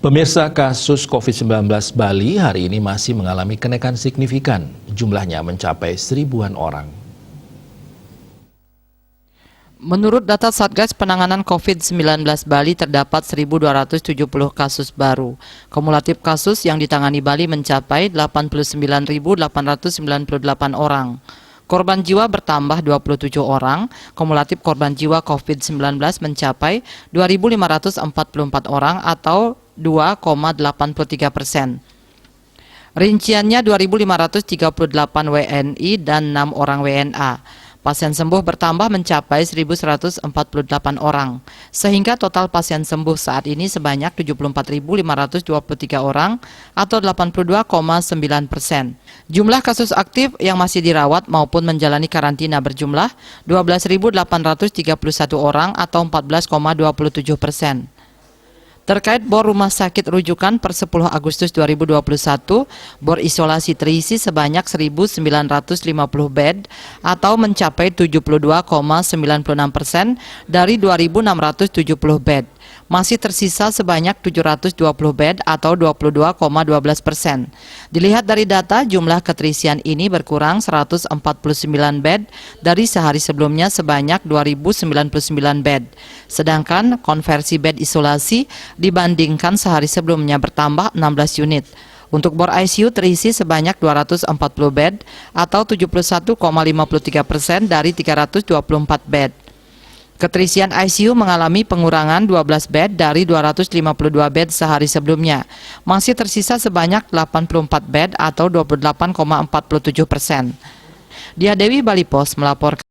Pemirsa, kasus COVID-19 Bali hari ini masih mengalami kenaikan signifikan. Jumlahnya mencapai seribuan orang. Menurut data Satgas Penanganan COVID-19 Bali terdapat 1.270 kasus baru. Kumulatif kasus yang ditangani Bali mencapai 89.898 orang. Korban jiwa bertambah 27 orang, kumulatif korban jiwa COVID-19 mencapai 2.544 orang atau 2,83%. Rinciannya 2.538 WNI dan 6 orang WNA. Pasien sembuh bertambah mencapai 1.148 orang, sehingga total pasien sembuh saat ini sebanyak 74.523 orang atau 82,9%. Jumlah kasus aktif yang masih dirawat maupun menjalani karantina berjumlah 12.831 orang atau 14,27%. Terkait bor rumah sakit rujukan per 10 Agustus 2021, bor isolasi terisi sebanyak 1.950 bed atau mencapai 72,96% dari 2.670 bed. Masih tersisa sebanyak 720 bed atau 22,12%. Dilihat dari data, jumlah keterisian ini berkurang 149 bed dari sehari sebelumnya sebanyak 2.099 bed. Sedangkan konversi bed isolasi dibandingkan sehari sebelumnya bertambah 16 unit. Untuk bor ICU terisi sebanyak 240 bed atau 71,53% dari 324 bed. Keterisian ICU mengalami pengurangan 12 bed dari 252 bed sehari sebelumnya. Masih tersisa sebanyak 84 bed atau 28,47%. Dia Dewi Bali Pos melaporkan.